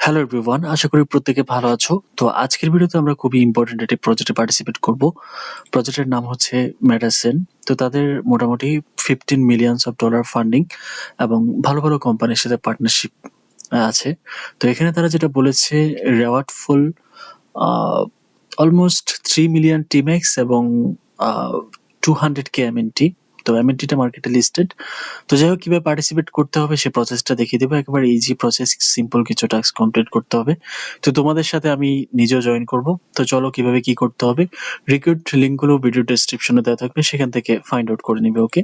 Hello everyone, আশা করি প্রত্যেকে ভালো আছো। তো আজকের ভিডিওতে আমরা খুবই ইম্পর্টেন্ট একটি প্রজেক্টে পার্টিসিপেট করব। প্রজেক্টের নাম হচ্ছে মেডাসিন। তো তাদের মোটামুটি $15 মিলিয়ন ফান্ডিং এবং ভালো ভালো কোম্পানির সাথে পার্টনারশিপ আছে। তো এখানে তারা যেটা বলেছে, রেওয়ার্ড ফুল অলমোস্ট 3 মিলিয়ন টিমেক্স এবং 200K এমএনটি। তো এমএনটিটা মার্কেটে লিস্টেড। তো যাই হোক, কিভাবে পার্টিসিপেট করতে হবে সেই প্রসেসটা দেখিয়ে দেবো। একেবারে ইজি প্রসেস, সিম্পল কিছু টাস্ক কমপ্লিট করতে হবে। তো তোমাদের সাথে আমি নিজেও জয়েন করব। তো চলো কিভাবে কি করতে হবে। রিক্রুট লিঙ্কগুলো ভিডিও ডেসক্রিপশনে দেওয়া থাকবে, সেখান থেকে ফাইন্ড আউট করে নিবে। ওকে,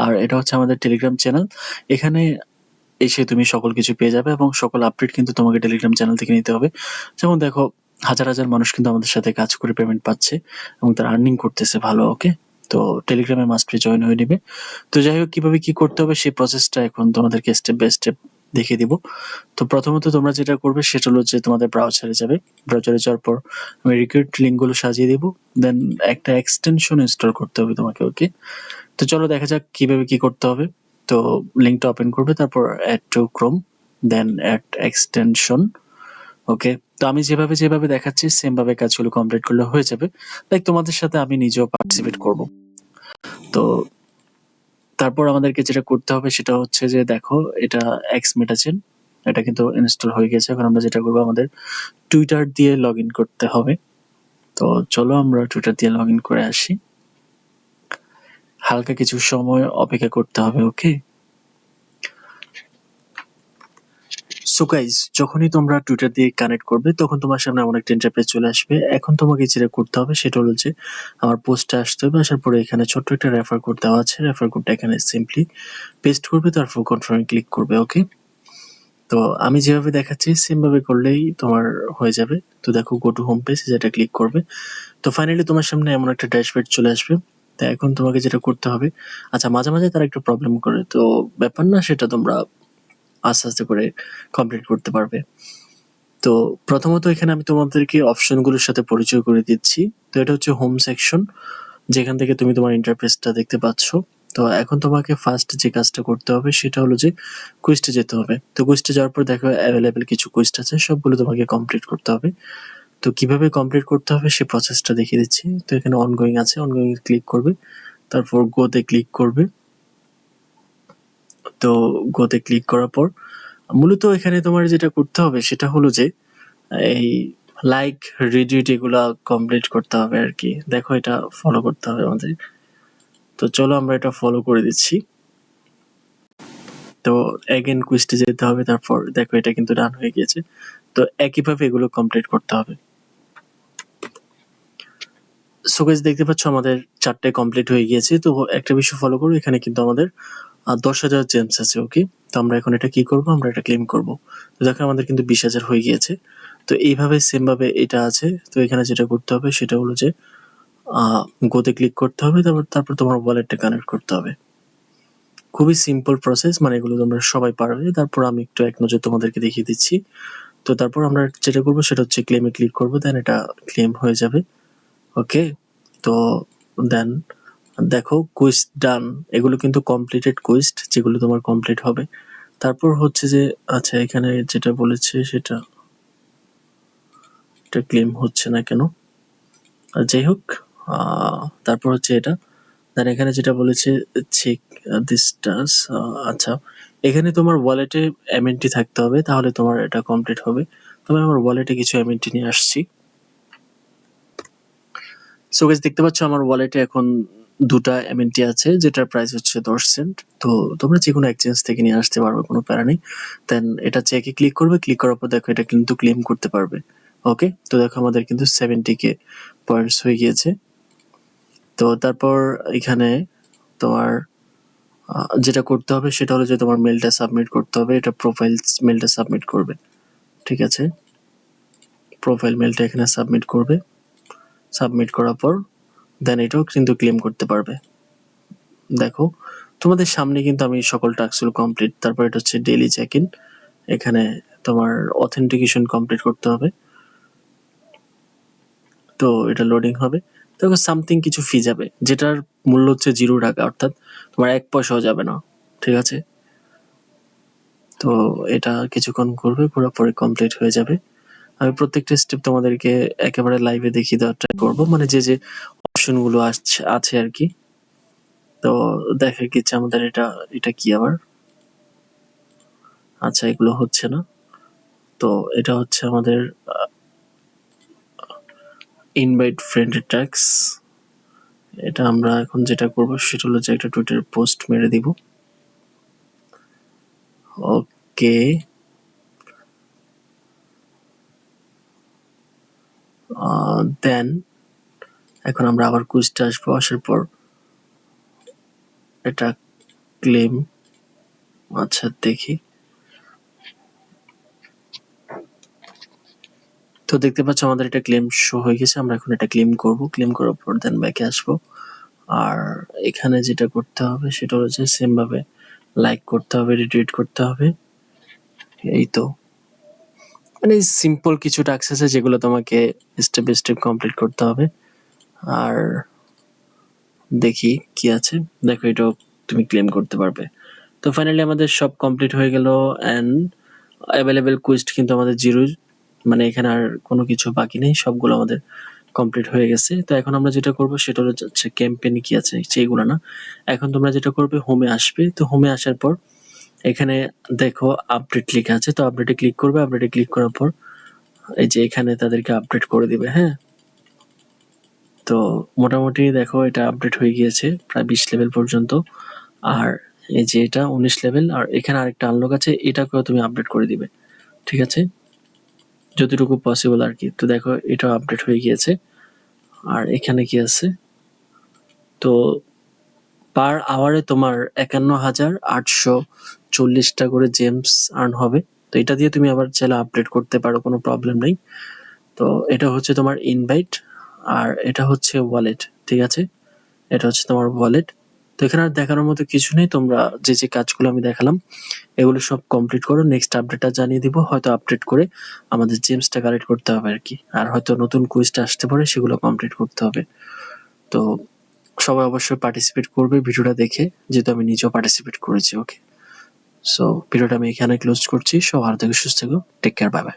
আর এটা হচ্ছে আমাদের টেলিগ্রাম চ্যানেল। এখানে এসে তুমি সকল কিছু পেয়ে যাবে এবং সকল আপডেট কিন্তু তোমাকে টেলিগ্রাম চ্যানেল থেকে নিতে হবে। যেমন দেখো, হাজার হাজার মানুষ কিন্তু আমাদের সাথে কাজ করে পেমেন্ট পাচ্ছে এবং তারা আর্নিং করতেছে ভালো। ওকে, তো টেলিগ্রামে মাস্ট বি জয়েন হয়ে নিবে। তো যাই হোক, কিভাবে কি করতে হবে সেই প্রসেসটা এখন তোমাদেরকে স্টেপ বাই স্টেপ দেখিয়ে দিব। তো প্রথমত তোমরা যেটা করবে সেটা হলো যে তোমাদের ব্রাউজারে যাবে। ব্রাউজারে যাওয়ার পর আমি রিক্রুট লিঙ্কগুলো সাজিয়ে দিব, দেন একটা এক্সটেনশন ইনস্টল করতে হবে তোমাকে। ওকে, তো চলো দেখা যাক কিভাবে কি করতে হবে। তো লিঙ্কটা ওপেন করবে, তারপর add to Chrome, then add extension. Okay, তো আমি যেভাবে যেভাবে দেখাচ্ছি সেম ভাবে কাজগুলো কমপ্লিট করলে হয়ে যাবে। লাইক তোমাদের সাথে আমি নিজেও পার্টিসিপেট করব। তো তারপর আমাদেরকে যেটা করতে হবে সেটা হচ্ছে যে দেখো, এটা এক্স মেটাচেন, এটা কিন্তু ইনস্টল হয়ে গেছে। এখন আমরা যেটা করবো, আমাদের টুইটার দিয়ে লগ ইন করতে হবে। তো চলো আমরা টুইটার দিয়ে লগ ইন করে আসি। হালকা কিছু সময় অপেক্ষা করতে হবে। ওকে, সো গাইস, যখনই তোমরা টুইটার দিয়ে কানেক্ট করবে তখন তোমার সামনে এমন একটা ইন্টারফেস চলে আসবে। এখন তোমাকে যেটা করতে হবে সেটা হলো যে আমার পোস্টে আসতে হবে। আসার পরে এখানে ছোট্ট একটা রেফার কোড দেওয়া আছে, রেফার কোডটা এখানে সিম্পলি পেস্ট করবে, তারপর কনফার্মে ক্লিক করবে। ওকে, তো আমি যেভাবে দেখাচ্ছি সেম ভাবে করলেই তোমার হয়ে যাবে। তো দেখো, গো টু হোম পেজ, যেটা ক্লিক করবে। তো ফাইনালি তোমার সামনে এমন একটা ড্যাশবোর্ড চলে আসবে। তো এখন তোমাকে যেটা করতে হবে, আচ্ছা মাঝে মাঝে তারা একটু প্রবলেম করে, তো ব্যাপার না, সেটা তোমরা আস্তে আস্তে করে কমপ্লিট করতে পারবে। তো প্রথমত এখানে আমি তোমাদেরকে অপশনগুলোর সাথে পরিচয় করে দিচ্ছি। তো এটা হচ্ছে হোম সেকশন, যেখান থেকে তুমি তোমার ইন্টারফেসটা দেখতে পাচ্ছ। তো এখন তোমাকে ফার্স্ট যে কাজটা করতে হবে সেটা হলো যে কুইজটা যেতে হবে। তো কুইজটা যাওয়ার পর দেখো অ্যাভেলেবেল কিছু কুইজ আছে, সবগুলো তোমাকে কমপ্লিট করতে হবে। তো কিভাবে কমপ্লিট করতে হবে সেই প্রসেসটা দেখিয়ে দিচ্ছি। তো এখানে অনগোয়িং আছে, অনগোয়িং ক্লিক করবে, তারপর গোতে ক্লিক করবে। তো গোতে ক্লিক করার পর মূলত এখানে তোমার যেটা করতে হবে সেটা হলো যে এই লাইক রিটুইট এগুলা কমপ্লিট করতে হবে আর কি। দেখো, এটা ফলো করতে হবে আমাদের। তো চলো আমরা এটা ফলো করে দিচ্ছি। তো এগেন কুইজটা যেতে হবে, তারপর দেখো এটা কিন্তু ডান হয়ে গিয়েছে। তো একইভাবে এগুলো কমপ্লিট করতে হবে। সো গাইস, দেখতে পাচ্ছ আমাদের 4টে কমপ্লিট হয়ে গিয়েছে। তো একটা বিষয় ফলো করো, এখানে কিন্তু আমাদের 10,000 জেমস আছে। ওকে, তো আমরা এখন এটা কি করব, আমরা এটা ক্লেম করব। তো দেখো আমাদের কিন্তু 20,000 হয়ে গিয়েছে। তো এইভাবে সেম ভাবে এটা আছে। তো এখানে যেটা করতে হবে সেটা হলো যে গোতে ক্লিক করতে হবে, তারপর তোমার ওয়ালেটটা কানেক্ট করতে হবে। খুবই সিম্পল প্রসেস, মানে এগুলো তোমরা সবাই পারবে। তারপর আমি একটু এক নজর তোমাদেরকে দেখিয়ে দিচ্ছি। তো তারপর আমরা যেটা করবো সেটা হচ্ছে ক্লেমে ক্লিক করবো, দেন এটা ক্লেম হয়ে যাবে। ওকে, তো দেন দেখো কুইজ ডান, এগুলো কিন্তু কমপ্লিটেড কুইজ, যেগুলো তোমার কমপ্লিট হবে। তারপর হচ্ছে যে আচ্ছা, এখানে যেটা বলেছে সেটা এটা ক্লেম হচ্ছে না কেন, যাই হোক। তারপর হচ্ছে এটা, দেন এখানে যেটা বলেছে চেক দিস টাস। আচ্ছা, এখানে তোমার ওয়ালেটে এমএনটি থাকতে হবে, তাহলে তোমার এটা কমপ্লিট হবে। তবে আমার ওয়ালেটে কিছু এমএনটি নিয়ে আসছি। সো গাইস, দেখতে পাচ্ছ আমার ওয়ালেটে এখন 2টা এমএনটি আছে, যেটার প্রাইস হচ্ছে 10 সেন্ট। তো তোমরা যে কোনো এক্সচেঞ্জ থেকে নিয়ে আসতে পারবে, কোনো প্যারা নেই। দেন এটা চেকে ক্লিক করবে, ক্লিক করার পর দেখো এটা কিন্তু ক্লেম করতে পারবে। ওকে, তো দেখো আমাদের কিন্তু 70K পয়েন্টস হয়ে গিয়েছে। তো তারপর এখানে তোমার যেটা করতে হবে সেটা হলো যে তোমার মেলটা সাবমিট করতে হবে। এটা প্রোফাইল মেলটা সাবমিট করবে, ঠিক আছে। প্রোফাইল মেলটা এখানে সাবমিট করবে। সাবমিট করার পর দেন এটাও কিন্তু ক্লেম করতে পারবে। দেখো তোমাদের সামনে কিন্তু আমি সকল টাস্কগুলো কমপ্লিট। তারপর এটা হচ্ছে ডেইলি চেক ইন, এখানে তোমার অথেন্টিকেশন কমপ্লিট করতে হবে। তো এটা লোডিং হবে। দেখো সামথিং কিছু ফি যাবে, যেটার মূল্য হচ্ছে 0 টাকা, অর্থাৎ তোমার 1 পয়সাও যাবে না, ঠিক আছে। তো এটা কিছুক্ষণ ঘুরবে, ঘোরার পরে কমপ্লিট হয়ে যাবে। আমি প্রত্যেকটা স্টেপ তোমাদেরকে একেবারে লাইভে দেখিয়ে দেওয়ার ট্রাই করবো, মানে যে অপশন গুলো আছে আর কি। তো দেখা গেছে আমাদের এটা কি আবার, আচ্ছা এগুলো হচ্ছে না। তো এটা হচ্ছে আমাদের ইনভাইট ফ্রেন্ড ট্যাক্স। এটা আমরা এখন যেটা করবো সেটা হলো যে একটা টুইটার পোস্ট মেরে দিব। ওকে, দেন এখন আমরা আবার কুইজটা আসবো, আসার পর এটা ক্লেম, আচ্ছা দেখি। তো দেখতে পাচ্ছ আমাদের এটা ক্লেম শো হয়ে গেছে। আমরা এখন এটা ক্লেম করব, ক্লেম করার পর দেন ব্যাকে আসবো। আর এখানে যেটা করতে হবে সেটা হচ্ছে সেম ভাবে লাইক করতে হবে, রিটুইট করতে হবে। এই তো, মানে সিম্পল কিছু টাস্ক আছে যেগুলো তোমাকে স্টেপ বাই স্টেপ কমপ্লিট করতে হবে। আর দেখি কি আছে, দেখো এটাও তুমি ক্লেম করতে পারবে। তো ফাইনালি আমাদের সব কমপ্লিট হয়ে গেল অ্যান্ড অ্যাভেলেবেল কুইজ কিন্তু আমাদের জিরো, মানে এখানে আর কোনো কিছু বাকি নেই, সবগুলো আমাদের কমপ্লিট হয়ে গেছে। তো এখন আমরা যেটা করব সেটা হচ্ছে ক্যাম্পেইনে কি আছে সেইগুলো না, এখন তোমরা যেটা করবে হোমে আসবে। তো হোমে আসার পর এখানে দেখো আপডেট লেখা আছে, তো আপডেটে ক্লিক করবে। আপডেটে ক্লিক করার পর এই যে এখানে তাদেরকে আপডেট করে দিবে। হ্যাঁ, তো মোটামুটি দেখো এটা আপডেট হয়ে গিয়েছে প্রায় 20 লেভেল পর্যন্ত। আর এই যে এটা 19 লেভেল, আর এখানে আরেকটা আনলক আছে, এটাকেও তুমি আপডেট করে দিবে, ঠিক আছে, যতটুকু পসিবল আর কি। তো দেখো এটাও আপডেট হয়ে গিয়েছে। আর এখানে কি আছে, তো পার আওয়ারে তোমার 51,840টা করে জেমস আর্ন হবে। তো এটা দিয়ে তুমি আবার চাইলে আপডেট করতে পারো, কোনো প্রবলেম নেই। তো এটা হচ্ছে তোমার ইনভাইট, আর এটা হচ্ছে ওয়ালেট, ঠিক আছে, এটা হচ্ছে তোমার ওয়ালেট। তো এখানে আর দেখানোর মতো কিছু নেই, তোমরা যে কাজগুলো আমি দেখালাম এগুলো সব কমপ্লিট করো। নেক্সট আপডেটটা জানিয়ে দিব, হয়তো আপডেট করে আমাদের জেমসটা কালেক্ট করতে হবে আর কি, আর হয়তো নতুন কুইজটা আসতে পারে, সেগুলো কমপ্লিট করতে হবে। তো সবাই অবশ্যই পার্টিসিপেট করবে ভিডিওটা দেখে, যেহেতু আমি নিজেও পার্টিসিপেট করেছি। ওকে, সো ভিডিওটা আমি এখানে ক্লোজ করছি। সব ভালো থেকো, সুস্থ থেকো, টেক কেয়ার, বাই বাই।